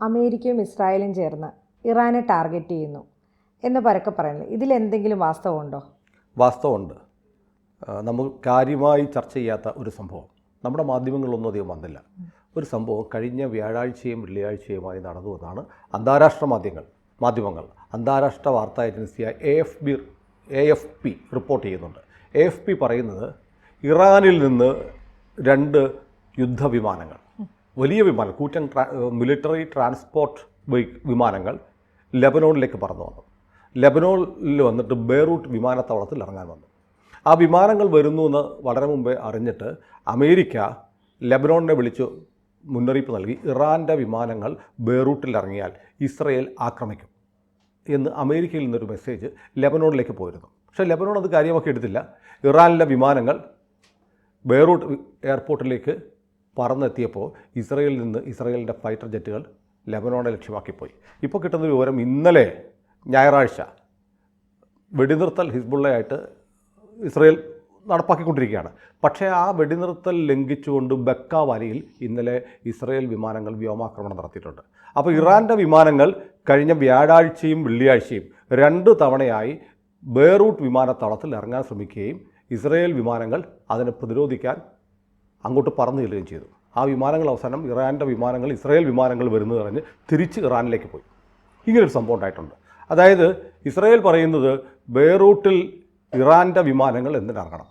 അമേരിക്കയും ഇസ്രായേലും ചേർന്ന് ഇറാനെ ടാർഗറ്റ് ചെയ്യുന്നു എന്ന് പരക്കെ പറയുന്നത്, ഇതിലെന്തെങ്കിലും വാസ്തവമുണ്ടോ? വാസ്തവമുണ്ട്. നമ്മൾ കാര്യമായി ചർച്ച ചെയ്യാത്ത ഒരു സംഭവം നമ്മുടെ മാധ്യമങ്ങളിലൊന്നും അധികം വന്നില്ല. ഒരു സംഭവം കഴിഞ്ഞ വ്യാഴാഴ്ചയും വെള്ളിയാഴ്ചയുമായി നടന്നു എന്നാണ് അന്താരാഷ്ട്ര മാധ്യമങ്ങൾ അന്താരാഷ്ട്ര വാർത്താ ഏജൻസിയായ AFP റിപ്പോർട്ട് ചെയ്യുന്നുണ്ട്. AFP പറയുന്നത് ഇറാനിൽ നിന്ന് 2 യുദ്ധവിമാനങ്ങൾ, വലിയ വിമാനം, കൂറ്റൻ മിലിറ്ററി ട്രാൻസ്പോർട്ട് വിമാനങ്ങൾ ലെബനോണിലേക്ക് പറന്നു വന്നു. ലെബനോണിൽ വന്നിട്ട് ബെയ്റൂട്ട് വിമാനത്താവളത്തിൽ ഇറങ്ങാൻ വന്നു. ആ വിമാനങ്ങൾ വരുന്നു എന്ന് വളരെ മുമ്പേ അറിഞ്ഞിട്ട് അമേരിക്ക ലെബനോണിനെ വിളിച്ച് മുന്നറിയിപ്പ് നൽകി, ഇറാൻ്റെ വിമാനങ്ങൾ ബെയ്റൂട്ടിൽ ഇറങ്ങിയാൽ ഇസ്രയേൽ ആക്രമിക്കും എന്ന് അമേരിക്കയിൽ നിന്നൊരു മെസ്സേജ് ലെബനോണിലേക്ക് പോയിരുന്നു. പക്ഷേ ലെബനോൺ അത് കാര്യമാക്കി എടുത്തില്ല. ഇറാനിലെ വിമാനങ്ങൾ ബെയ്റൂട്ട് എയർപോർട്ടിലേക്ക് പറന്നെത്തിയപ്പോൾ ഇസ്രയേലിൽ നിന്ന് ഇസ്രയേലിൻ്റെ ഫൈറ്റർ ജെറ്റുകൾ ലെബനോണെ ലക്ഷ്യമാക്കിപ്പോയി. ഇപ്പോൾ കിട്ടുന്ന വിവരം, ഇന്നലെ ഞായറാഴ്ച വെടിനിർത്തൽ ഹിസ്ബുള്ളയായിട്ട് ഇസ്രയേൽ നടപ്പാക്കിക്കൊണ്ടിരിക്കുകയാണ്. പക്ഷേ ആ വെടിനിർത്തൽ ലംഘിച്ചുകൊണ്ട് ബക്ക വാലിയിൽ ഇന്നലെ ഇസ്രയേൽ വിമാനങ്ങൾ വ്യോമാക്രമണം നടത്തിയിട്ടുണ്ട്. അപ്പോൾ ഇറാൻ്റെ വിമാനങ്ങൾ കഴിഞ്ഞ വ്യാഴാഴ്ചയും വെള്ളിയാഴ്ചയും 2 തവണയായി ബെയ്റൂട്ട് വിമാനത്താവളത്തിൽ ഇറങ്ങാൻ ശ്രമിക്കുകയും ഇസ്രയേൽ വിമാനങ്ങൾ അതിനെ പ്രതിരോധിക്കാൻ അങ്ങോട്ട് പറന്നു ചെല്ലുകയും ചെയ്തു. ആ വിമാനങ്ങൾ അവസാനം ഇറാൻ്റെ വിമാനങ്ങൾ ഇസ്രയേൽ വിമാനങ്ങൾ വരുന്നത് പറഞ്ഞ് തിരിച്ച് ഇറാനിലേക്ക് പോയി. ഇങ്ങനൊരു സംഭവം ഉണ്ടായിട്ടുണ്ട്. അതായത് ഇസ്രയേൽ പറയുന്നത് ബെയ്റൂട്ടിൽ ഇറാൻ്റെ വിമാനങ്ങൾ എന്തിനിറങ്ങണം.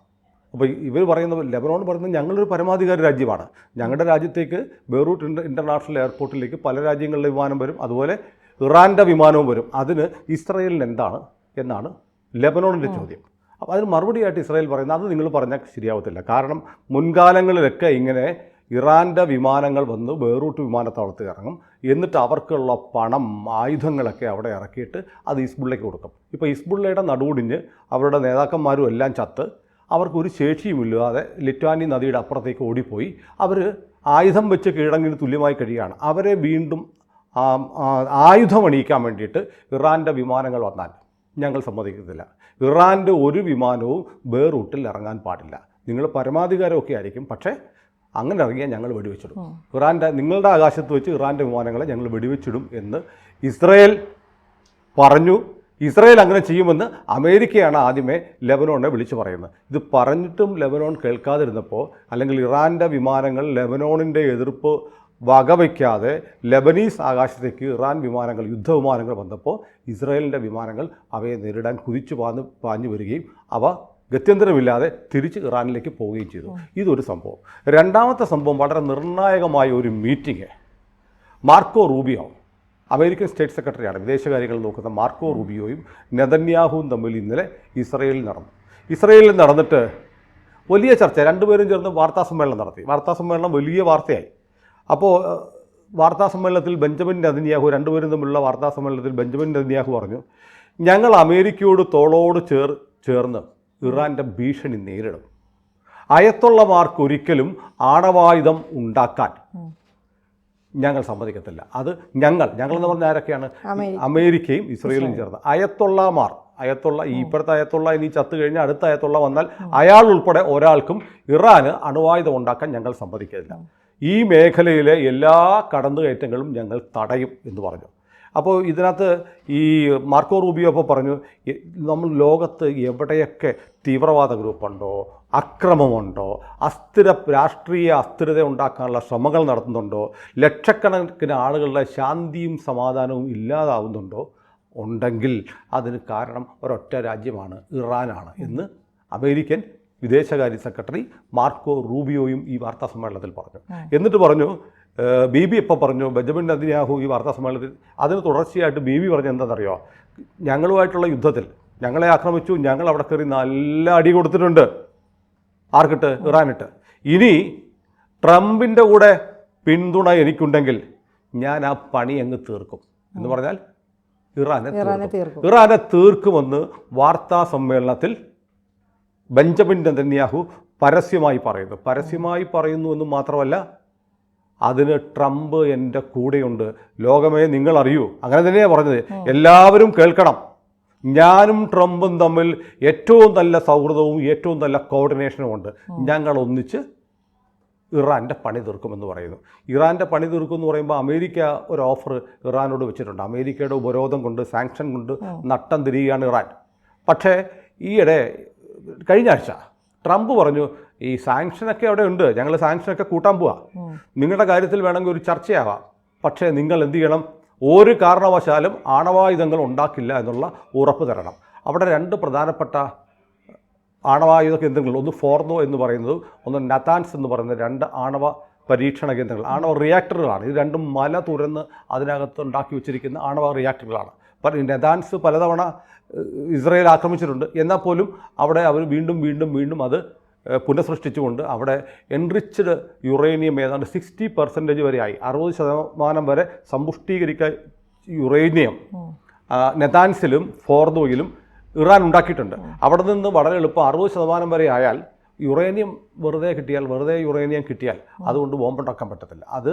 അപ്പോൾ ഇവർ പറയുന്നത്, ലെബനോൺ പറയുന്നത്, ഞങ്ങളൊരു പരമാധികാര രാജ്യമാണ്, ഞങ്ങളുടെ രാജ്യത്തേക്ക് ബെയ്റൂട്ട് ഇൻ്റർനാഷണൽ എയർപോർട്ടിലേക്ക് പല രാജ്യങ്ങളിലെ വിമാനം വരും, അതുപോലെ ഇറാൻ്റെ വിമാനവും വരും, അതിന് ഇസ്രയേലിന് എന്താണ് എന്നാണ് ലെബനോണിൻ്റെ ചോദ്യം. അപ്പോൾ അതിന് മറുപടിയായിട്ട് ഇസ്രയേൽ പറയുന്നത്, അത് നിങ്ങൾ പറഞ്ഞാൽ ശരിയാവത്തില്ല, കാരണം മുൻകാലങ്ങളിലൊക്കെ ഇങ്ങനെ ഇറാൻ്റെ വിമാനങ്ങൾ വന്ന് ബെയ്റൂട്ട് വിമാനത്താവളത്തിൽ ഇറങ്ങും, എന്നിട്ട് അവർക്കുള്ള പണം, ആയുധങ്ങളൊക്കെ അവിടെ ഇറക്കിയിട്ട് അത് ഹിസ്ബുള്ളയ്ക്ക് കൊടുക്കും. ഇപ്പോൾ ഹിസ്ബുള്ളയുടെ നടുവൊടിഞ്ഞ് അവരുടെ നേതാക്കന്മാരും എല്ലാം ചത്ത് അവർക്കൊരു ശേഷിയുമില്ലാതെ ലിറ്റ്വാനി നദിയുടെ അപ്പുറത്തേക്ക് ഓടിപ്പോയി അവർ ആയുധം വെച്ച് കീഴടങ്ങിന് തുല്യമായി കഴിയുകയാണ്. അവരെ വീണ്ടും ആയുധം അണിയിക്കാൻ വേണ്ടിയിട്ട് ഇറാൻ്റെ വിമാനങ്ങൾ വന്നാൽ ഞങ്ങൾ സമ്മതിക്കത്തില്ല. ഇറാൻ്റെ ഒരു വിമാനവും ബെയ്റൂട്ടിൽ ഇറങ്ങാൻ പാടില്ല. നിങ്ങൾ പരമാധികാരമൊക്കെ ആയിരിക്കും, പക്ഷേ അങ്ങനെ ഇറങ്ങിയാൽ ഞങ്ങൾ വെടിവെച്ചിടും. നിങ്ങളുടെ ആകാശത്ത് വെച്ച് ഇറാൻ്റെ വിമാനങ്ങളെ ഞങ്ങൾ വെടിവെച്ചിടും എന്ന് ഇസ്രയേൽ പറഞ്ഞു. ഇസ്രയേൽ അങ്ങനെ ചെയ്യുമെന്ന് അമേരിക്കയാണ് ആദ്യമേ ലെബനോണിനെ വിളിച്ചു പറയുന്നത്. ഇത് പറഞ്ഞിട്ടും ലെബനോൺ കേൾക്കാതിരുന്നപ്പോൾ, അല്ലെങ്കിൽ ഇറാൻ്റെ വിമാനങ്ങൾ ലെബനോണിൻ്റെ എതിർപ്പ് വകവയ്ക്കാതെ ലെബനീസ് ആകാശത്തേക്ക് ഇറാൻ വിമാനങ്ങൾ, യുദ്ധവിമാനങ്ങൾ വന്നപ്പോൾ ഇസ്രയേലിൻ്റെ വിമാനങ്ങൾ അവയെ നേരിടാൻ കുതിച്ചു പാഞ്ഞു വരികയും അവ ഗത്യന്തരമില്ലാതെ തിരിച്ച് ഇറാനിലേക്ക് പോവുകയും ചെയ്തു. ഇതൊരു സംഭവം. രണ്ടാമത്തെ സംഭവം, വളരെ നിർണായകമായ ഒരു meeting Marco Rubio, American state സെക്രട്ടറിയാണ്, വിദേശകാര്യങ്ങൾ നോക്കുന്ന മാർക്കോ റൂബിയോയും നെതന്യാഹുവും തമ്മിൽ ഇന്നലെ ഇസ്രയേലിൽ നടന്നു. ഇസ്രയേലിൽ നടന്നിട്ട് വലിയ ചർച്ച, രണ്ടുപേരും ചേർന്ന് വാർത്താസമ്മേളനം നടത്തി. വാർത്താസമ്മേളനം വലിയ വാർത്തയായി. അപ്പോൾ വാർത്താസമ്മേളനത്തിൽ ബെഞ്ചമിൻ നെതന്യാഹു, രണ്ടുപേരും തമ്മിലുള്ള വാർത്താസമ്മേളനത്തിൽ ബെഞ്ചമിൻ നെതന്യാഹു പറഞ്ഞു, ഞങ്ങൾ അമേരിക്കയോട് തോളോട് ചേർന്ന് ഇറാൻ്റെ ഭീഷണി നേരിടും. അയത്തുള്ളമാർക്ക് ഒരിക്കലും ആണവായുധം ഉണ്ടാക്കാൻ ഞങ്ങൾ സമ്മതിക്കത്തില്ല. അത് ഞങ്ങളെന്ന് പറഞ്ഞാൽ ആരൊക്കെയാണ്? അമേരിക്കയും ഇസ്രയേലും ചേർന്ന്. ഇപ്പോഴത്തെ അയത്തുള്ള ഇനി ചത്തു കഴിഞ്ഞാൽ അടുത്ത അയത്തുള്ള വന്നാൽ അയാൾ ഉൾപ്പെടെ ഒരാൾക്കും ഇറാന് അണുവായുധം ഉണ്ടാക്കാൻ ഞങ്ങൾ സമ്മതിക്കില്ല. ഈ മേഖലയിലെ എല്ലാ കടന്നുകയറ്റങ്ങളും ഞങ്ങൾ തടയും എന്ന് പറഞ്ഞു. അപ്പോൾ ഇതിനകത്ത് ഈ മാർക്കോ റൂബിയോ അപ്പോൾ പറഞ്ഞു, നമ്മൾ ലോകത്ത് എവിടെയൊക്കെ തീവ്രവാദ ഗ്രൂപ്പുണ്ടോ, അക്രമമുണ്ടോ, രാഷ്ട്രീയ അസ്ഥിരത ഉണ്ടാക്കാനുള്ള ശ്രമങ്ങൾ നടത്തുന്നുണ്ടോ, ലക്ഷക്കണക്കിന് ആളുകളുടെ ശാന്തിയും സമാധാനവും ഇല്ലാതാവുന്നുണ്ടോ ഉണ്ടെങ്കിൽ അതിന് കാരണം ഒരൊറ്റ രാജ്യമാണ്, ഇറാനാണ് എന്ന് അമേരിക്കൻ വിദേശകാര്യ സെക്രട്ടറി മാർക്കോ റൂബിയോയും ഈ വാർത്താ സമ്മേളനത്തിൽ പറഞ്ഞു. എന്നിട്ട് പറഞ്ഞു, ബീബി ഇപ്പോൾ പറഞ്ഞു, ബെഞ്ചമിൻ നെതന്യാഹു ഈ വാർത്താ സമ്മേളനത്തിൽ അതിന് തുടർച്ചയായിട്ട് ബീബി പറഞ്ഞ എന്താണെന്നറിയോ, ഞങ്ങളുമായിട്ടുള്ള യുദ്ധത്തിൽ ഞങ്ങളെ ആക്രമിച്ചു, ഞങ്ങൾ അവിടെ കയറി നല്ല അടി കൊടുത്തിട്ടുണ്ട്. ആർക്കിട്ട്? ഇറാനിട്ട്. ഇനി ട്രംപിൻ്റെ കൂടെ പിന്തുണ എനിക്കുണ്ടെങ്കിൽ ഞാൻ ആ പണി അങ്ങ് തീർക്കും എന്ന് പറഞ്ഞാൽ ഇറാനെ തീർക്കുമെന്ന് വാർത്താ സമ്മേളനത്തിൽ ബെഞ്ചമിൻ നെതന്യാഹു പരസ്യമായി പറയുന്നു എന്ന് മാത്രമല്ല, അതിന് ട്രംപ് എൻ്റെ കൂടെയുണ്ട്, ലോകമേ നിങ്ങൾ അറിയൂ, അങ്ങനെ തന്നെയാണ് പറഞ്ഞത്. എല്ലാവരും കേൾക്കണം, ഞാനും ട്രംപും തമ്മിൽ ഏറ്റവും നല്ല സൗഹൃദവും ഏറ്റവും നല്ല കോർഡിനേഷനും ഉണ്ട്, ഞങ്ങൾ ഒന്നിച്ച് ഇറാൻ്റെ പണി തീർക്കുമെന്ന് പറയുന്നു. ഇറാൻ്റെ പണി തീർക്കുമെന്ന് പറയുമ്പോൾ അമേരിക്ക ഒരു ഓഫർ ഇറാനോട് വെച്ചിട്ടുണ്ട്. അമേരിക്കയുടെ ഉപരോധം കൊണ്ട്, സാങ്ഷൻ കൊണ്ട് നട്ടം തിരിയുകയാണ് ഇറാൻ. പക്ഷേ ഈയിടെ കഴിഞ്ഞ ആഴ്ച ട്രംപ് പറഞ്ഞു, ഈ സാങ്ഷനൊക്കെ അവിടെ ഉണ്ട്, ഞങ്ങൾ സാങ്ഷനൊക്കെ കൂട്ടാൻ പോവാം, നിങ്ങളുടെ കാര്യത്തിൽ വേണമെങ്കിൽ ഒരു ചർച്ചയാവാം, പക്ഷേ നിങ്ങൾ എന്ത് ചെയ്യണം, ഒരു കാരണവശാലും ആണവായുധങ്ങൾ ഉണ്ടാക്കില്ല എന്നുള്ള ഉറപ്പ് തരണം. അവിടെ 2 പ്രധാനപ്പെട്ട ആണവായുധ കേന്ദ്രങ്ങൾ, ഒന്ന് ഫോർദോ എന്ന് പറയുന്നത്, ഒന്ന് നതാൻസ് എന്ന് പറയുന്നത്, 2 ആണവ പരീക്ഷണ കേന്ദ്രങ്ങൾ, ആണവ റിയാക്ടറുകളാണ്. ഇത് രണ്ടും മല തുരന്ന് അതിനകത്ത് ഉണ്ടാക്കി വെച്ചിരിക്കുന്ന ആണവ റിയാക്ടറുകളാണ്. നതാൻസ് പലതവണ ഇസ്രയേൽ ആക്രമിച്ചിട്ടുണ്ട്. എന്നാൽ പോലും അവിടെ അവർ വീണ്ടും അത് പുനഃസൃഷ്ടിച്ചുകൊണ്ട് അവിടെ എൻറിച്ച്ഡ് യുറേനിയം ഏതാണ്ട് 60% വരെ ആയി, 60% വരെ സമ്പുഷ്ടീകരിച്ച യുറേനിയം നെതാൻസിലും ഫോർദോയിലും ഇറാൻ ഉണ്ടാക്കിയിട്ടുണ്ട്. അവിടെ നിന്ന് വളരെ എളുപ്പം 60% വരെ ആയാൽ യുറേനിയം വെറുതെ യുറേനിയം കിട്ടിയാൽ അതുകൊണ്ട് ബോംബുണ്ടാക്കാൻ പറ്റത്തില്ല. അത്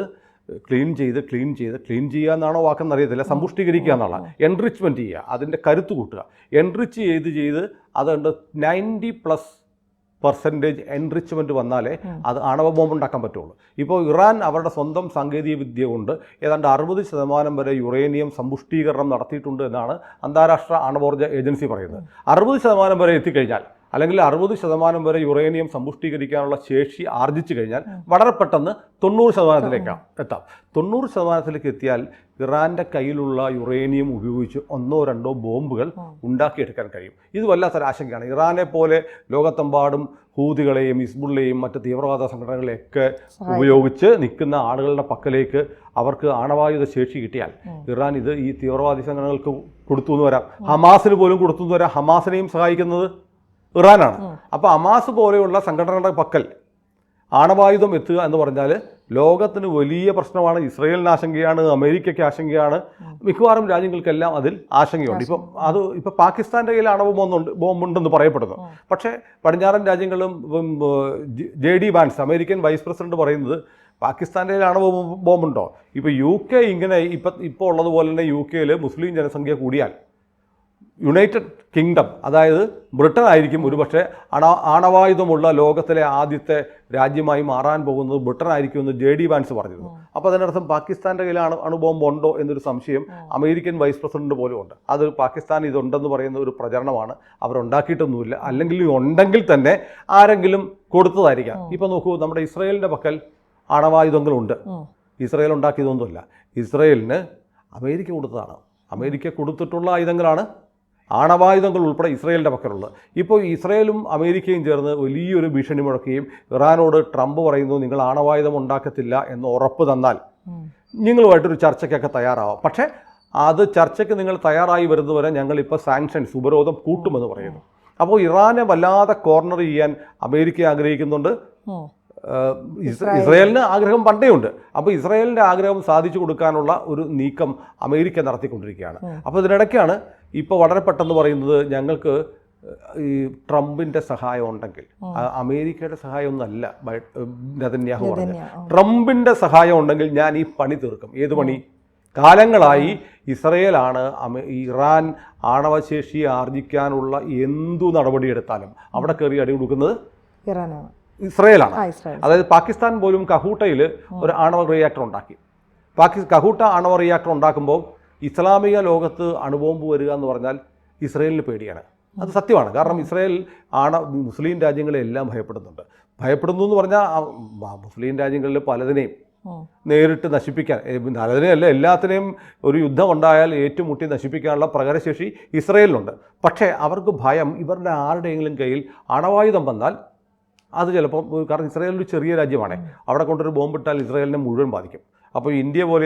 ക്ലീൻ ചെയ്യുക എന്നാണോ വാക്കെന്ന് അറിയത്തില്ല, സമ്പുഷ്ടീകരിക്കുക എന്നുള്ള, എൻറിച്ച്മെൻറ്റ് ചെയ്യുക, അതിൻ്റെ കരുത്ത് കൂട്ടുക, എൻറിച്ച് ചെയ്ത് അതുകൊണ്ട് 90+% എൻറിച്ച്മെൻറ്റ് വന്നാലേ അത് ആണവ ബോംബ് ഉണ്ടാക്കാൻ പറ്റുള്ളൂ. ഇപ്പോൾ ഇറാൻ അവരുടെ സ്വന്തം സാങ്കേതിക വിദ്യ കൊണ്ട് ഏതാണ്ട് 60% വരെ യുറേനിയം സമ്പുഷ്ടീകരണം നടത്തിയിട്ടുണ്ട് എന്നാണ് അന്താരാഷ്ട്ര ആണവോർജ്ജ ഏജൻസി പറയുന്നത്. 60% വരെ എത്തിക്കഴിഞ്ഞാൽ, അല്ലെങ്കിൽ 60% വരെ യുറേനിയം സമ്പുഷ്ടീകരിക്കാനുള്ള ശേഷി ആർജിച്ചു കഴിഞ്ഞാൽ വളരെ പെട്ടെന്ന് 90% എത്താം. 90% എത്തിയാൽ ഇറാൻ്റെ കയ്യിലുള്ള യുറേനിയം ഉപയോഗിച്ച് 1-2 ബോംബുകൾ ഉണ്ടാക്കിയെടുക്കാൻ കഴിയും. ഇത് വല്ലാത്തൊരു ആശങ്കയാണ്. ഇറാനെ പോലെ ലോകത്തെമ്പാടും ഹൂതികളെയും ഹിസ്ബുള്ളയെയും മറ്റ് തീവ്രവാദ സംഘടനകളെയൊക്കെ ഉപയോഗിച്ച് നിൽക്കുന്ന ആളുകളുടെ പക്കലേക്ക് അവർക്ക് ആണവായുധ ശേഷി കിട്ടിയാൽ ഇറാൻ ഇത് ഈ തീവ്രവാദി സംഘടനകൾക്ക് കൊടുത്തു എന്ന് വരാം, ഹമാസിന് പോലും കൊടുത്തു എന്ന് വരാം. ഹമാസിനെയും സഹായിക്കുന്നത് ഇറാനാണ്. അപ്പോൾ ഹമാസ് പോലെയുള്ള സംഘടനകളുടെ പക്കൽ ആണവായുധം എത്തുക എന്ന് പറഞ്ഞാൽ ലോകത്തിന് വലിയ പ്രശ്നമാണ്. ഇസ്രയേലിന് ആശങ്കയാണ്, അമേരിക്കയ്ക്ക് ആശങ്കയാണ്, മിക്കവാറും രാജ്യങ്ങൾക്കെല്ലാം അതിൽ ആശങ്കയുണ്ട്. ഇപ്പോൾ പാകിസ്ഥാൻ്റെ കയ്യിൽ ആണവ ബോംബുണ്ടെന്ന് പറയപ്പെടുന്നു. പക്ഷേ പടിഞ്ഞാറൻ രാജ്യങ്ങളും JD Vance, American vice president, പറയുന്നത് പാകിസ്ഥാൻ്റെ കയ്യിൽ ആണവ ബോംബുണ്ടോ? ഇപ്പോൾ UK ഇങ്ങനെ ഇപ്പോൾ ഉള്ളതുപോലെ തന്നെ UK മുസ്ലിം ജനസംഖ്യ കൂടിയാൽ യുണൈറ്റഡ് കിങ്ഡം, അതായത് ബ്രിട്ടൻ ആയിരിക്കും ഒരുപക്ഷെ ആണവായുധമുള്ള ലോകത്തിലെ ആദ്യത്തെ രാജ്യമായി മാറാൻ പോകുന്നത് ബ്രിട്ടൻ ആയിരിക്കുമെന്ന് JD വാൻസ് പറഞ്ഞിരുന്നു. അപ്പോൾ അതിനർത്ഥം പാകിസ്ഥാൻ്റെ കയ്യിൽ അണുബോംബ് ഉണ്ടോ എന്നൊരു സംശയം അമേരിക്കൻ വൈസ് പ്രസിഡന്റ് പോലും ഉണ്ട്. അത് പാകിസ്ഥാൻ ഇതുണ്ടെന്ന് പറയുന്ന ഒരു പ്രചരണമാണ്, അവരുണ്ടാക്കിയിട്ടൊന്നുമില്ല. അല്ലെങ്കിൽ ഉണ്ടെങ്കിൽ തന്നെ ആരെങ്കിലും കൊടുത്തതായിരിക്കാം. ഇപ്പോൾ നോക്കൂ, നമ്മുടെ ഇസ്രയേലിൻ്റെ പക്കൽ ആണവായുധങ്ങളുണ്ട്. ഇസ്രയേൽ ഉണ്ടാക്കിയതൊന്നുമില്ല, ഇസ്രയേലിന് അമേരിക്ക കൊടുത്തതാണ്. അമേരിക്ക കൊടുത്തിട്ടുള്ള ആയുധങ്ങളാണ് ആണവായുധങ്ങൾ ഉൾപ്പെടെ ഇസ്രയേലിൻ്റെ പക്കലുള്ളത്. ഇപ്പോൾ ഇസ്രയേലും അമേരിക്കയും ചേർന്ന് വലിയൊരു ഭീഷണി മുഴക്കുകയും ഇറാനോട് ട്രംപ് പറയുന്നു, നിങ്ങൾ ആണവായുധം ഉണ്ടാക്കത്തില്ല എന്ന് ഉറപ്പ് തന്നാൽ നിങ്ങളുമായിട്ടൊരു ചർച്ചയ്ക്കൊക്കെ തയ്യാറാവാം, പക്ഷേ അത് ചർച്ചയ്ക്ക് നിങ്ങൾ തയ്യാറായി വരുന്നവരെ ഞങ്ങളിപ്പോൾ സാങ്ഷൻസ്, ഉപരോധം കൂട്ടുമെന്ന് പറയുന്നു. അപ്പോൾ ഇറാനെ വല്ലാതെ കോർണർ ചെയ്യാൻ അമേരിക്ക ആഗ്രഹിക്കുന്നുണ്ട്. ഇസ്രയേലിന് ആഗ്രഹം പണ്ടേയുണ്ട്. അപ്പോൾ ഇസ്രയേലിൻ്റെ ആഗ്രഹം സാധിച്ചു കൊടുക്കാനുള്ള ഒരു നീക്കം അമേരിക്ക നടത്തിക്കൊണ്ടിരിക്കുകയാണ്. അപ്പോൾ ഇതിനിടയ്ക്കാണ് ഇപ്പോൾ വളരെ പെട്ടെന്ന് പറയുന്നത്, ഞങ്ങൾക്ക് ഈ ട്രംപിൻ്റെ സഹായം ഉണ്ടെങ്കിൽ, അമേരിക്കയുടെ സഹായമൊന്നുമല്ല നെതന്യാഹു പറഞ്ഞത്, ട്രംപിൻ്റെ സഹായം ഉണ്ടെങ്കിൽ ഞാൻ ഈ പണി തീർക്കും. ഏത് പണി? കാലങ്ങളായി ഇസ്രയേലാണ് ഇറാൻ ആണവശേഷി ആർജിക്കാനുള്ള എന്തു നടപടിയെടുത്താലും അവിടെ കയറി അടി കൊടുക്കുന്നത് ഇറാനാണ്, ഇസ്രയേലാണ്. അതായത് പാകിസ്ഥാൻ പോലും കഹൂട്ടയിൽ ഒരു ആണവ റിയാക്ടർ ഉണ്ടാക്കി. കഹൂട്ട ആണവ റിയാക്ടർ ഉണ്ടാക്കുമ്പോൾ ഇസ്ലാമിക ലോകത്ത് അണുബോംബ് വരിക എന്ന് പറഞ്ഞാൽ ഇസ്രയേലിന് പേടിയാണ്. അത് സത്യമാണ്. കാരണം ഇസ്രയേൽ മുസ്ലിം രാജ്യങ്ങളെല്ലാം ഭയപ്പെടുന്നു എന്ന് പറഞ്ഞാൽ മുസ്ലിം രാജ്യങ്ങളിൽ പലതിനെയും നേരിട്ട് നശിപ്പിക്കാൻ, പലതിനെയല്ല എല്ലാത്തിനെയും ഒരു യുദ്ധം ഉണ്ടായാൽ ഏറ്റുമുട്ടി നശിപ്പിക്കാനുള്ള പ്രകടശേഷി ഇസ്രയേലിനുണ്ട്. പക്ഷേ അവർക്ക് ഭയം, ഇവരുടെ ആരുടെയെങ്കിലും കയ്യിൽ അണവായുധം വന്നാൽ അത് ചിലപ്പോൾ, കാരണം ഇസ്രയേൽ ഒരു ചെറിയ രാജ്യമാണ്, അവിടെ കൊണ്ടൊരു ബോംബിട്ടാൽ ഇസ്രയേലിനെ മുഴുവൻ ബാധിക്കും. അപ്പോൾ ഇന്ത്യ പോലെ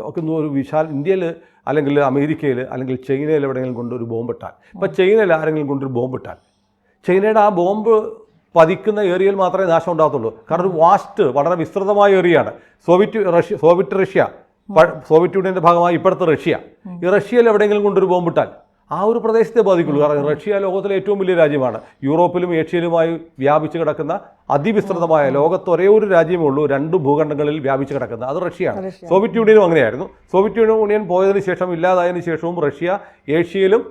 ഒക്കെ ഒരു ഇന്ത്യയിൽ അല്ലെങ്കിൽ അമേരിക്കയിൽ അല്ലെങ്കിൽ ചൈനയിൽ എവിടെയെങ്കിലും കൊണ്ടൊരു ബോംബിട്ടാൽ, ഇപ്പോൾ ചൈനയിൽ ആരെങ്കിലും കൊണ്ടൊരു ബോംബിട്ടാൽ ചൈനയുടെ ആ ബോംബ് പതിക്കുന്ന ഏരിയയിൽ മാത്രമേ നാശം ഉണ്ടാകത്തുള്ളൂ. കാരണം ഒരു വാസ്റ്റ്, വളരെ വിസ്തൃതമായ ഏരിയയാണ്. സോവിയറ്റ് റഷ്യ, സോവിയറ്റ് യൂണിയൻ്റെ ഭാഗമായി ഇപ്പോഴത്തെ റഷ്യ, ഈ റഷ്യയിൽ എവിടെയെങ്കിലും കൊണ്ടൊരു ബോംബിട്ടാൽ ആ ഒരു പ്രദേശത്തെ ബാധിക്കുള്ളൂ. കാരണം റഷ്യ ലോകത്തിലെ ഏറ്റവും വലിയ രാജ്യമാണ്. യൂറോപ്പിലും ഏഷ്യയിലുമായി വ്യാപിച്ച് കിടക്കുന്ന അതിവിസ്തൃതമായ, ലോകത്ത് ഒരേ ഒരു രാജ്യമേ ഉള്ളൂ 2 ഭൂഖണ്ഡങ്ങളിൽ വ്യാപിച്ച് കിടക്കുന്നത്, അത് റഷ്യയാണ്. സോവിയറ്റ് യൂണിയനും അങ്ങനെയായിരുന്നു. സോവിയറ്റ് യൂണിയൻ പോയതിനു ശേഷം, ഇല്ലാതായതിനു ശേഷവും റഷ്യ ഏഷ്യയിലും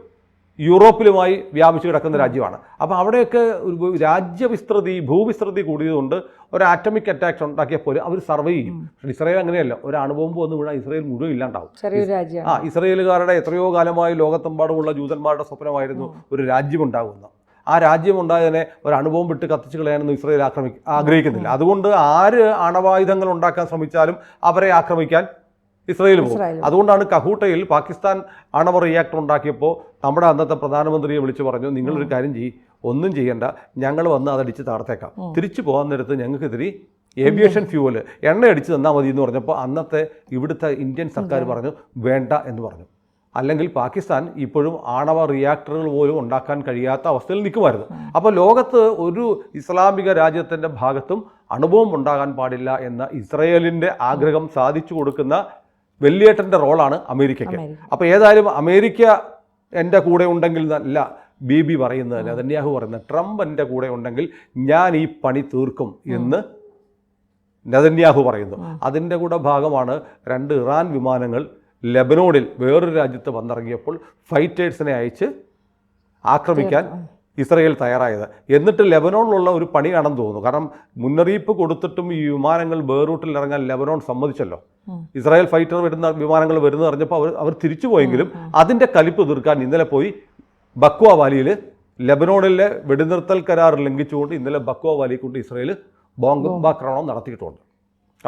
യൂറോപ്പിലുമായി വ്യാപിച്ചു കിടക്കുന്ന രാജ്യമാണ്. അപ്പോൾ അവിടെയൊക്കെ ഒരു രാജ്യവിസ്തൃതി ഭൂവിസ്തൃതി കൂടിയതുകൊണ്ട് ഒരു ആറ്റമിക് അറ്റാക്ക് ഉണ്ടാക്കിയപ്പോൾ അവർ സർവൈവ് ചെയ്യും. പക്ഷേ ഇസ്രായേൽ അങ്ങനെയല്ല, ഒരു അണുബോംബ് വന്ന് വീണാൽ ഇസ്രായേൽ മുഴുവൻ ഇല്ലാണ്ടാവും. ചെറിയൊരു രാജ്യമാണ്. ഇസ്രായേലുകാരുടെ എത്രയോ കാലമായി ലോകത്തെമ്പാടുമുള്ള ജൂതന്മാരുടെ സ്വപ്നമായിരുന്നു ഒരു രാജ്യമുണ്ടാകുന്ന. ആ രാജ്യമുണ്ടായതിനെ ഒരു അണുബോംബ് ഇട്ട് കത്തിച്ച് കളയാനൊന്നും ഇസ്രായേൽ ആഗ്രഹിക്കുന്നില്ല. അതുകൊണ്ട് ആര് അണവായുധങ്ങൾ ഉണ്ടാക്കാൻ ശ്രമിച്ചാലും അവരെ ആക്രമിക്കാൻ ഇസ്രായേൽ പോകും. അതുകൊണ്ടാണ് കഹൂട്ടയിൽ പാകിസ്ഥാൻ ആണവ റിയാക്ടർ ഉണ്ടാക്കിയപ്പോൾ നമ്മുടെ അന്നത്തെ പ്രധാനമന്ത്രിയെ വിളിച്ചു പറഞ്ഞു, നിങ്ങളൊരു കാര്യം ഒന്നും ചെയ്യണ്ട, ഞങ്ങൾ വന്ന് അതടിച്ച് താഴ്ത്തേക്കാം, തിരിച്ചു പോകാൻ നേരത്ത് ഞങ്ങൾക്കെതിരെ ഏവിയേഷൻ ഫ്യൂവൽ എണ്ണ അടിച്ച് തന്നാൽ മതി എന്ന് പറഞ്ഞപ്പോൾ അന്നത്തെ ഇവിടുത്തെ ഇന്ത്യൻ സർക്കാർ പറഞ്ഞു വേണ്ട എന്ന് പറഞ്ഞു. അല്ലെങ്കിൽ പാകിസ്ഥാൻ ഇപ്പോഴും ആണവ റിയാക്ടറുകൾ പോലും ഉണ്ടാക്കാൻ കഴിയാത്ത അവസ്ഥയിൽ നിൽക്കുമായിരുന്നു. അപ്പോൾ ലോകത്ത് ഒരു ഇസ്ലാമിക രാജ്യത്തിൻ്റെ ഭാഗത്തും അണുബോംബ് ഉണ്ടാകാൻ പാടില്ല എന്ന ഇസ്രായേലിൻ്റെ ആഗ്രഹം സാധിച്ചു കൊടുക്കുന്ന വെള്ളിയേട്ടൻ്റെ റോളാണ് അമേരിക്കയ്ക്ക്. അപ്പോൾ ഏതായാലും അമേരിക്ക എൻ്റെ കൂടെ ഉണ്ടെങ്കിൽ എന്നല്ല ബീബി പറയുന്നത്, നെതന്യാഹു പറയുന്നത്, ട്രംപ് എൻ്റെ കൂടെ ഉണ്ടെങ്കിൽ ഞാൻ ഈ പണി തീർക്കും എന്ന് നെതന്യാഹു പറയുന്നു. അതിൻ്റെ കൂടെ ഭാഗമാണ് 2 ഇറാൻ വിമാനങ്ങൾ ലെബനോണിൽ വേറൊരു രാജ്യത്ത് വന്നിറങ്ങിയപ്പോൾ ഫൈറ്റേഴ്സിനെ അയച്ച് ആക്രമിക്കാൻ ഇസ്രായേൽ തയ്യാറായത്. എന്നിട്ട് ലെബനോണിലുള്ള ഒരു പണിയാണെന്ന് തോന്നുന്നു. കാരണം മുന്നറിയിപ്പ് കൊടുത്തിട്ടും ഈ വിമാനങ്ങൾ ബെയ്റൂട്ടിൽ ഇറങ്ങാൻ ലെബനോൺ സമ്മതിച്ചല്ലോ. ഇസ്രായേൽ ഫൈറ്റർ വിമാനങ്ങൾ വരുന്നത് അറിഞ്ഞപ്പോൾ അവർ തിരിച്ചു പോയെങ്കിലും അതിൻ്റെ കലിപ്പ് തീർക്കാൻ ഇന്നലെ പോയി ബക്വ വാലിയിൽ ലെബനോണിലെ വെടിനിർത്തൽ കരാർ ലംഘിച്ചുകൊണ്ട് ഇന്നലെ ബക്വ വാലി കൊണ്ട് ഇസ്രായേൽ ബോംബാക്രമണം നടത്തിയിട്ടുണ്ട്.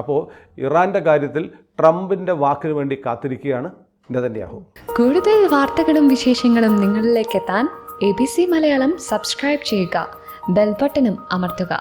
അപ്പോൾ ഇറാൻ്റെ കാര്യത്തിൽ ട്രംപിൻ്റെ വാക്കിന് വേണ്ടി കാത്തിരിക്കുകയാണ് നെതന്യാഹു. കൂടുതൽ വാർത്തകളും വിശേഷങ്ങളും നിങ്ങളിലേക്ക് എത്താൻ ABC മലയാളം സബ്സ്ക്രൈബ് ചെയ്യുക, ബെൽ ബട്ടണും അമർത്തുക.